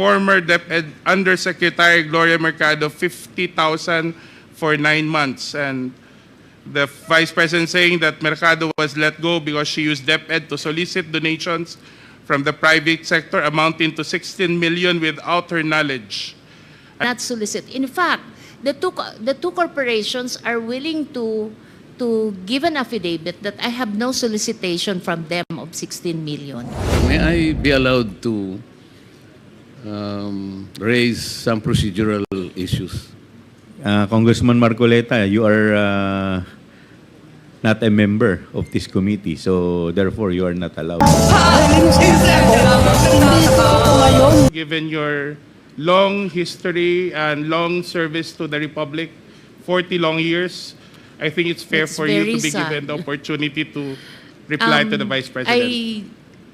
former DepEd Undersecretary Gloria Mercado 50,000 for 9 months. And the Vice President saying that Mercado was let go because she used DepEd to solicit donations from the private sector amounting to 16 million without her knowledge. Not solicit. In fact, the two corporations are willing to give an affidavit that I have no solicitation from them of 16 million. May I be allowed to raise some procedural issues? Congressman Marcoleta, you are not a member of this committee, so therefore you are not allowed. Given your long history and long service to the Republic, 40 long years, I think it's fair for you to be given the opportunity to reply to the Vice President.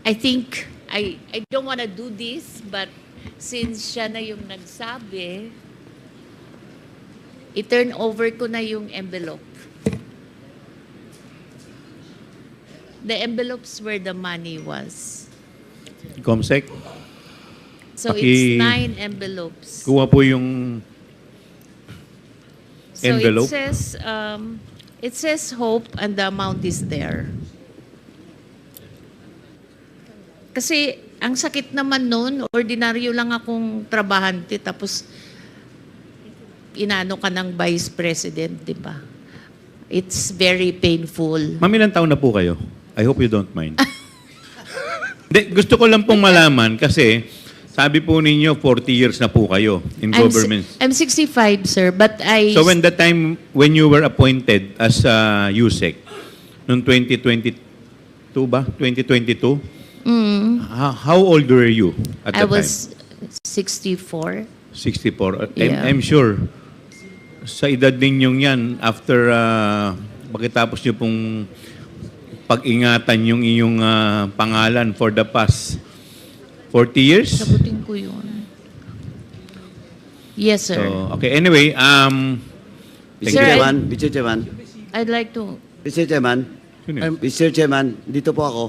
I think, I don't want to do this, but since siya na yung nagsabi, i-turn over ko na yung envelope. The envelopes where the money was. Comsec, So it's 9 envelopes. kuha po yung envelope. So it says hope and the amount is there. Kasi ang sakit naman nun, ordinaryo lang akong trabahante tapos inano ka ng Vice President, di ba? It's very painful. Ma'am, ilang taon na po kayo? I hope you don't mind. Gusto ko lang pong malaman kasi sabi po ninyo 40 years na po kayo in government. I'm 65, sir, but I... So when the time when you were appointed as USEC, noong 2022 ba? 2022? How old were you at that time? I was 64. 64. Yeah. I'm sure sa edad ninyong yan, after pagkatapos nyo pong pag-ingatan yung iyong pangalan for the past 40 years? Sabutin ko yun. Yes, sir. So, okay, anyway, Sir, Mr. Chairman, I'd like to... Mr. Chairman, Mr. Chairman, dito po ako.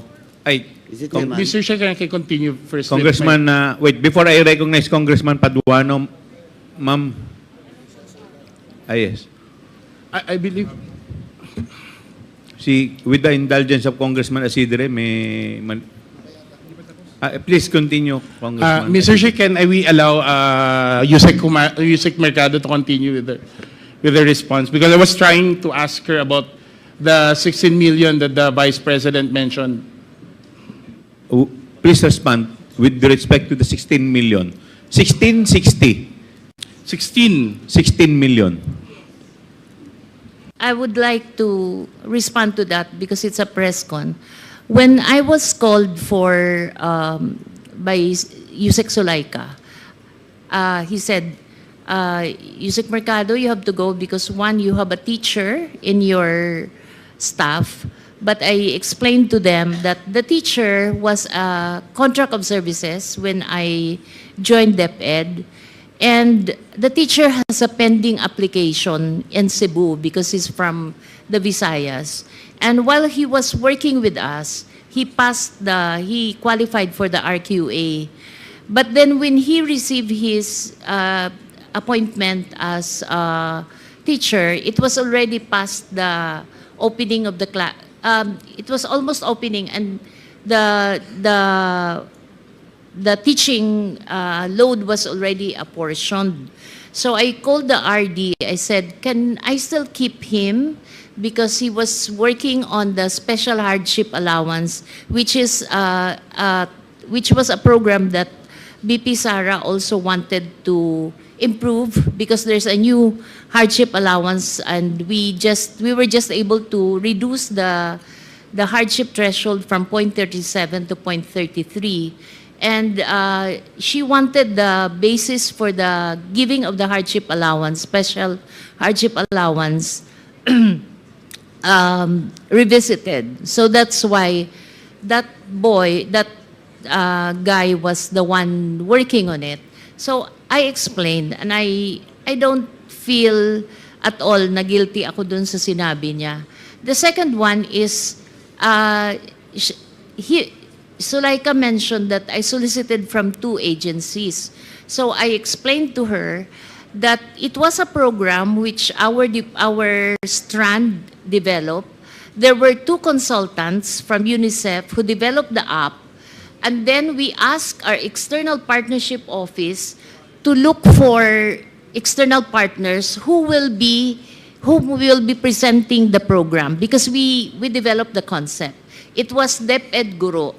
ay, Mr. Chairman, Mr. Chair, can I continue first? with Congressman, wait, before I recognize Congressman Paduano, ma'am. Yes. I believe... With the indulgence of Congressman Asidre, please continue, Congressman. Mr. Chair, can we allow USEC Mercado to continue with the response? Because I was trying to ask her about the 16 million that the Vice President mentioned. Please respond with respect to the 16 million. 1660. 16 million. I would like to respond to that because it's a press con. When I was called for by USEC Sulaika, he said, USEC Mercado, you have to go because one, you have a teacher in your staff. But I explained to them that the teacher was a contract of services when I joined DepEd. And the teacher has a pending application in Cebu because he's from the Visayas. And while he was working with us, he qualified for the RQA. But then when he received his appointment as a teacher, it was already past the opening of the class. It was almost opening, and the teaching load was already apportioned. So I called the RD. I said, can I still keep him? Because he was working on the special hardship allowance, which was a program that BP Sara also wanted to improve because there's a new hardship allowance, and we were just able to reduce the hardship threshold from 0.37 to 0.33. And she wanted the basis for the giving of the hardship allowance, special hardship allowance, revisited. So that's why that guy was the one working on it. So I explained, and I don't feel at all na guilty ako dun sa sinabi niya. The second one is, Sulaika mentioned that I solicited from 2 agencies. So I explained to her that it was a program which our strand developed. There were 2 consultants from UNICEF who developed the app, and then we asked our external partnership office to look for external partners who will be presenting the program, because we developed the concept. It was DepEd Guru.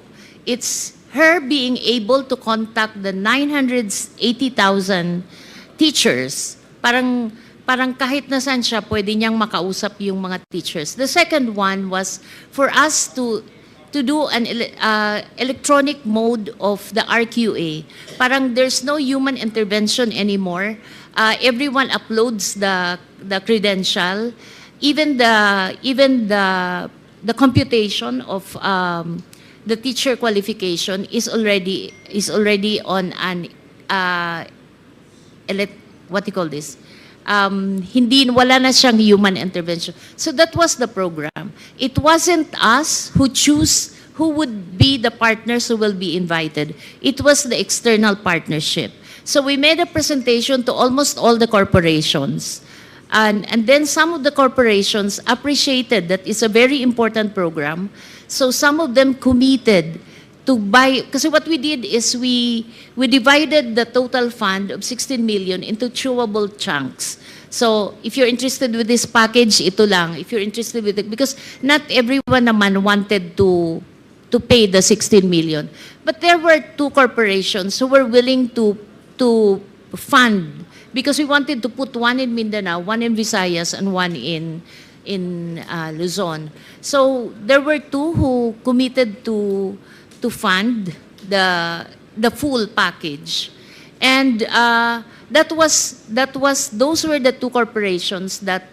It's her being able to contact the 980,000 teachers. Parang kahit nasaan siya, pwede niyang makausap yung mga teachers. The second one was for us to do an electronic mode of the RQA. Parang there's no human intervention anymore. Everyone uploads the credential. Even the computation of the teacher qualification is already on an what do you call this? Wala na siyang human intervention. So that was the program. It wasn't us who choose who would be the partners who will be invited. It was the external partnership. So we made a presentation to almost all the corporations. And then some of the corporations appreciated that it's a very important program. So some of them committed to buy, kasi what we did is we divided the total fund of 16 million into chewable chunks. So if you're interested with this package, ito lang. If you're interested with it, because not everyone naman wanted to pay the 16 million. But there were 2 corporations who were willing to fund, because we wanted to put one in Mindanao, one in Visayas, and one in Luzon. So there were 2 who committed to fund the full package, and those were the 2 corporations that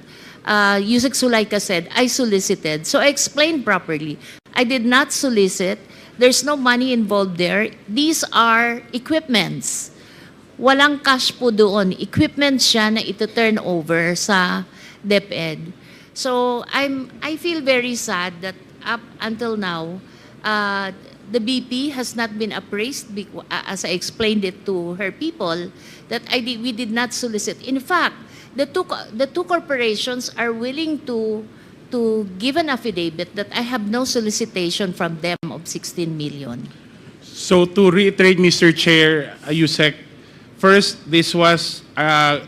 USEC Sulaika said I solicited. So I explained properly. I did not solicit. There's no money involved there. These are equipments. Walang cash po doon. Equipment siya na ito-turn over sa DepEd. So I feel very sad that up until now, the BP has not been appraised, as I explained it to her people, that we did not solicit. In fact, the two corporations are willing to give an affidavit that I have no solicitation from them of 16 million. So to reiterate, Mr. Chair, USEC, first, this was a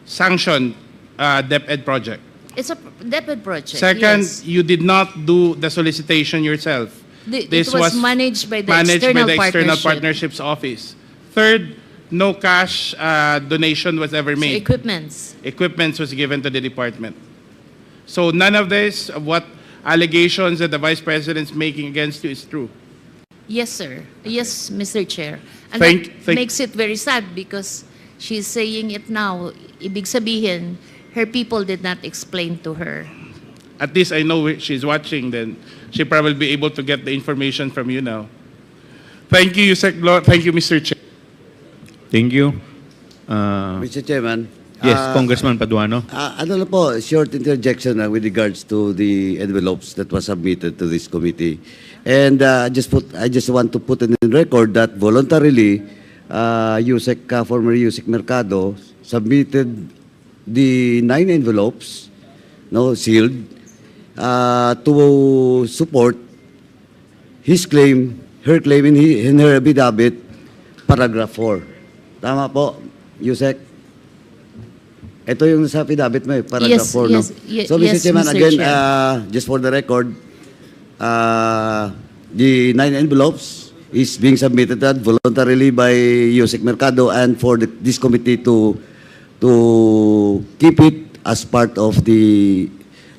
sanctioned DepEd project. It's a DepEd project. Second, yes. You did not do the solicitation yourself. This was managed by the External Partnerships Office. Third, no cash donation was ever made. So Equipment was given to the department. So none of this, what allegations that the Vice President's making against you is true. Yes, sir. Yes, Mr. Chair. And Thank- that makes it very sad because she's saying it now. Ibig sabihin, her people did not explain to her. At least I know she's watching, then she probably be able to get the information from you now. Thank you, USEC Law. Thank you, Mr. Chair. Thank you. Mr. Chairman. Yes, Congressman Paduano. Ano na po, short interjection with regards to the envelopes that was submitted to this committee. And I just want to put in record that voluntarily, USEC, former USEC Mercado, submitted the 9 envelopes, sealed, to support his claim, her claim in her affidavit, paragraph 4. Tama po, USEC? Ito yung sa affidavit mo, paragraph 4, no? So, Mr. Chairman, Mr. again, Chair. just for the record, the 9 envelopes is being submitted voluntarily by USEC Mercado and for this committee to keep it as part of the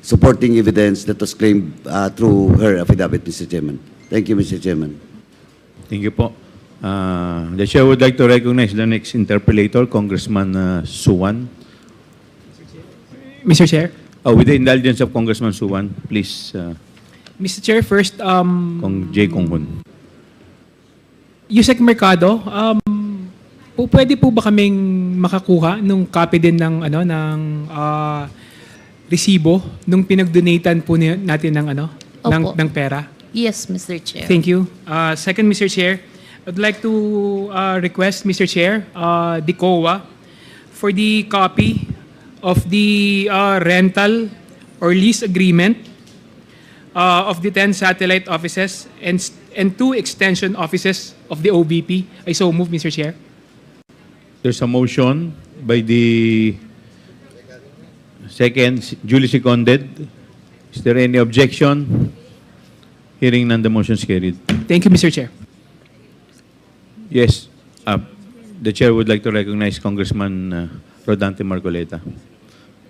supporting evidence that was claimed through her affidavit, Mr. Chairman. Thank you, Mr. Chairman. Thank you po. The chair would like to recognize the next interpellator, Congressman Suwan. Mr. Chair. With the indulgence of Congressman Suwan, please, Mr. Chair, first, Kong J. Konghon. USEC Mercado, pwede po ba kaming makakuha nung copy din ng resibo nung pinagdonatan po natin ng Opo. ng pera? Yes, Mr. Chair. Thank you. Second, Mr. Chair, I'd like to request, Mr. Chair, the COA for the copy of the rental or lease agreement of the 10 satellite offices and 2 extension offices of the OVP. I so move, Mr. Chair. There's a motion by the second, duly seconded. Is there any objection? Hearing none, the motion is carried. Thank you, Mr. Chair. Yes, the chair would like to recognize Congressman Rodante Marcoleta.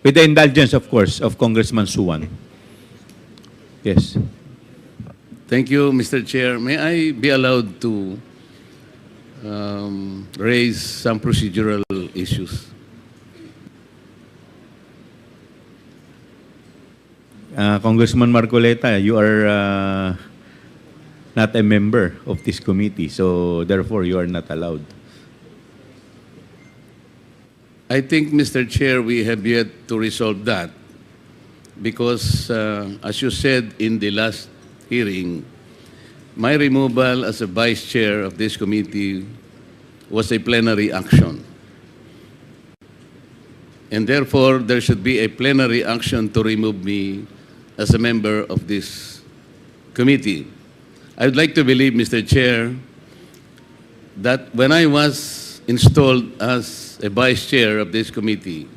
With the indulgence, of course, of Congressman Suwan. Yes. Thank you, Mr. Chair. May I be allowed to raise some procedural issues? Congressman Marcoleta, you are not a member of this committee, so therefore you are not allowed. I think, Mr. Chair, we have yet to resolve that because, as you said in the last hearing, my removal as a vice chair of this committee was a plenary action. And therefore, there should be a plenary action to remove me as a member of this committee. I would like to believe, Mr. Chair, that when I was installed as a vice chair of this committee,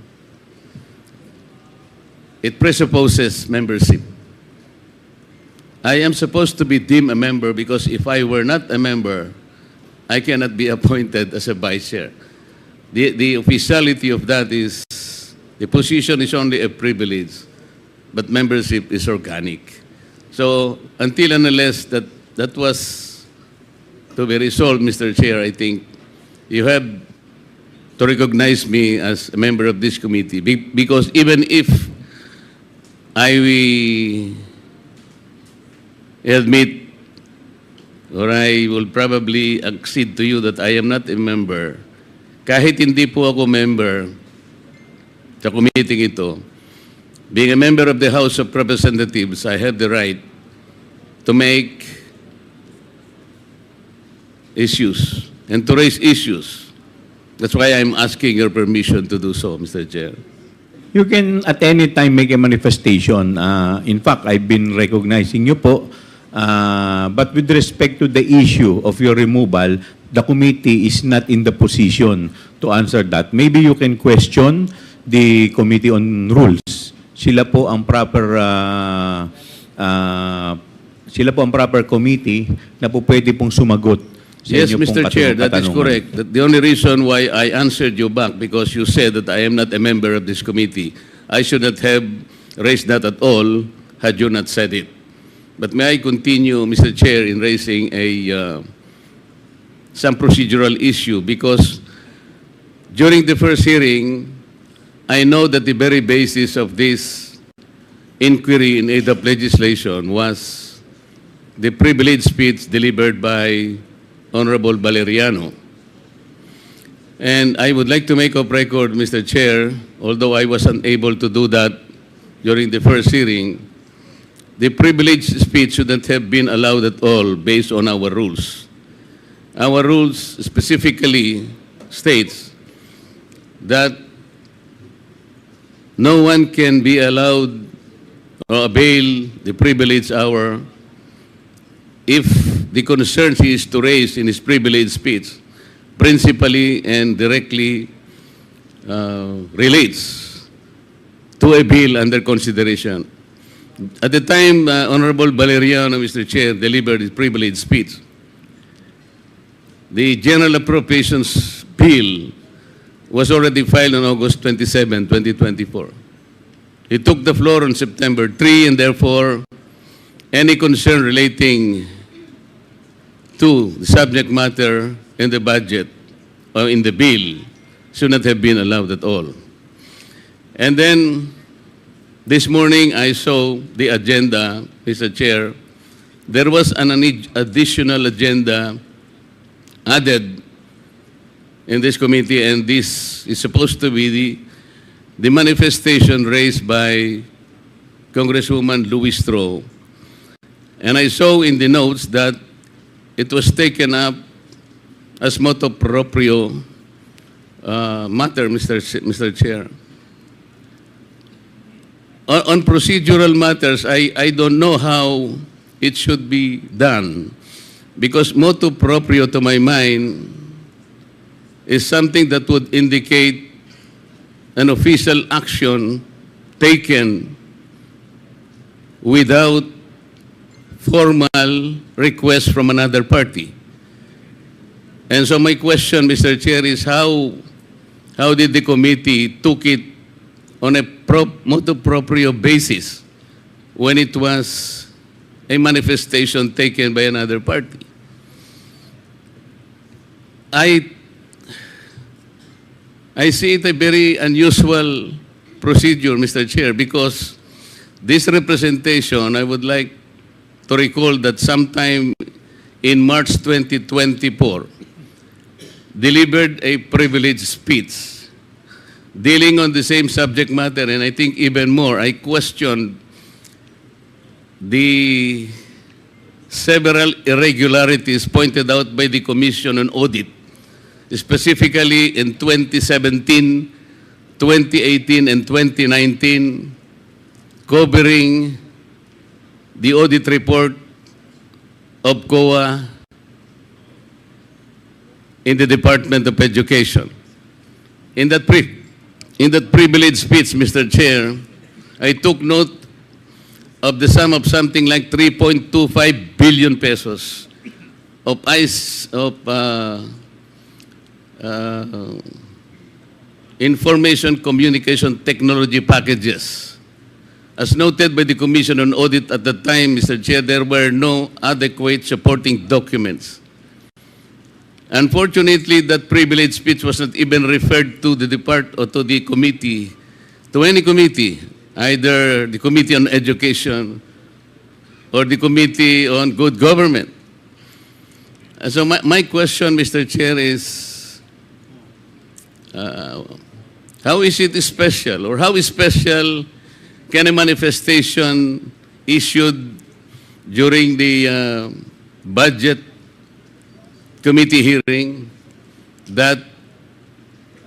it presupposes membership. I am supposed to be deemed a member because if I were not a member, I cannot be appointed as a vice chair. The officiality of that is the position is only a privilege, but membership is organic. So until and unless that was to be resolved, Mr. Chair, I think you have to recognize me as a member of this committee because even if I admit or I will probably accede to you that I am not a member, kahit hindi po ako member sa committee ito, being a member of the House of Representatives, I have the right to make issues and to raise issues. That's why I'm asking your permission to do so, Mr. Chair. You can at any time make a manifestation. In fact, I've been recognizing you po. But with respect to the issue of your removal, the committee is not in the position to answer that. Maybe you can question the Committee on Rules. Sila po ang proper committee na po pwede pong sumagot sa Yes, inyo pong Mr. Chair, that is katanungan. correct. The only reason why I answered you back because you said that I am not a member of this committee. I should not have raised that at all had you not said it. But may I continue, Mr. Chair, in raising some procedural issue because during the first hearing, I know that the very basis of this inquiry in aid of legislation was the privileged speech delivered by Honorable Valeriano. And I would like to make of record, Mr. Chair, although I was unable to do that during the first hearing, the privileged speech shouldn't have been allowed at all based on our rules. Our rules specifically states that no one can be allowed or avail the privilege hour if the concerns he is to raise in his privileged speech principally and directly relates to a bill under consideration. At the time, Honorable Valeriano, Mr. Chair, delivered his privileged speech, the General Appropriations Bill was already filed on August 27, 2024. He took the floor on September 3, and therefore, any concern relating to the subject matter in the budget or in the bill should not have been allowed at all. And then, this morning, I saw the agenda, Mr. Chair. There was an additional agenda added in this committee, and this is supposed to be the manifestation raised by Congresswoman Louis Stroh. And I saw in the notes that it was taken up as motu proprio matter, Mr. Chair. On procedural matters, I don't know how it should be done because motu proprio, to my mind, is something that would indicate an official action taken without formal request from another party. And so my question, Mr. Chair, is how did the committee took it on a motu proprio basis when it was a manifestation taken by another party? I see it a very unusual procedure, Mr. Chair, because this representation, I would like to recall that sometime in March 2024, delivered a privileged speech dealing on the same subject matter, and I think even more, I questioned the several irregularities pointed out by the Commission on Audit, specifically in 2017, 2018, and 2019, covering the audit report of COA in the Department of Education. In that privileged speech, Mr. Chair, I took note of the sum of something like 3.25 billion pesos of information communication technology packages. As noted by the Commission on Audit at the time, Mr. Chair, there were no adequate supporting documents. Unfortunately, that privileged speech was not even referred to the department or to the committee, to any committee, either the Committee on Education or the Committee on Good Government. And so my question, Mr. Chair, is how is it special, or how special can a manifestation issued during the budget committee hearing that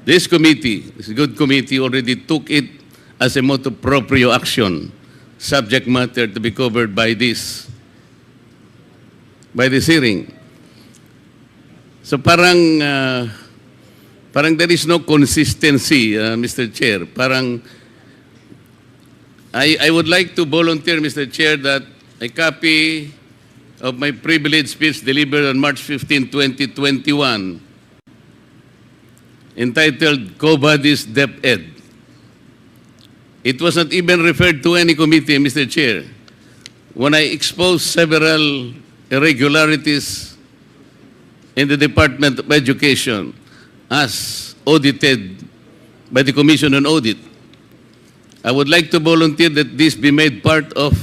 this committee, this good committee, already took it as a motu proprio action, subject matter to be covered by this hearing? So parang there is no consistency, Mr. Chair. Parang I would like to volunteer, Mr. Chair, that a copy of my privileged speech delivered on March 15, 2021, entitled Co-Bodies DepEd. It was not even referred to any committee, Mr. Chair. When I exposed several irregularities in the Department of Education as audited by the Commission on Audit, I would like to volunteer that this be made part of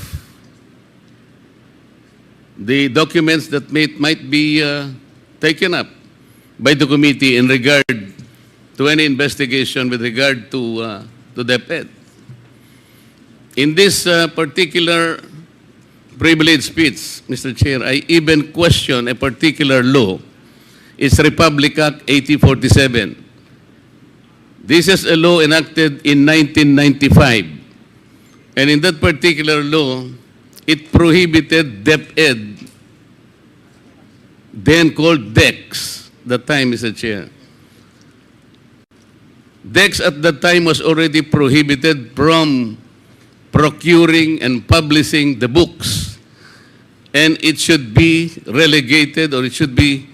the documents that might be taken up by the committee in regard to any investigation with regard to DepEd. In this particular privileged speech, Mr. Chair, I even question a particular law. It's Republic Act 8047. This is a law enacted in 1995. And in that particular law, it prohibited DepEd, then called DEX, that time, Mr. Chair. DEX at that time was already prohibited from procuring and publishing the books. And it should be relegated, or it should be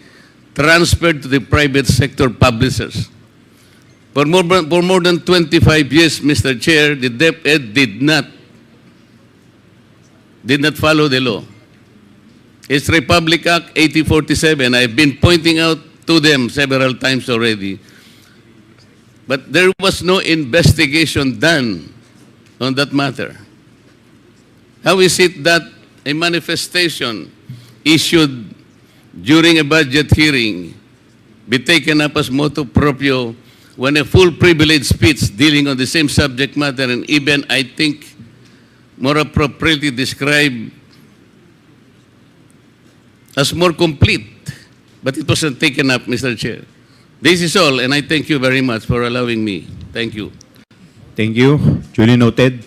transferred to the private sector publishers. For more than 25 years, Mr. Chair, the DepEd did not follow the law. It's Republic Act 8047. I've been pointing out to them several times already. But there was no investigation done on that matter. How is it that a manifestation issued during a budget hearing be taken up as motu proprio when a full privilege speech dealing on the same subject matter, and even, I think, more appropriately described as more complete, but it wasn't taken up, Mr. Chair. This is all, and I thank you very much for allowing me. Thank you. Thank you. Duly noted.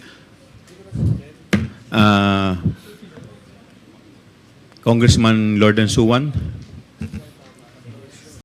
Congressman Lord and Suwan.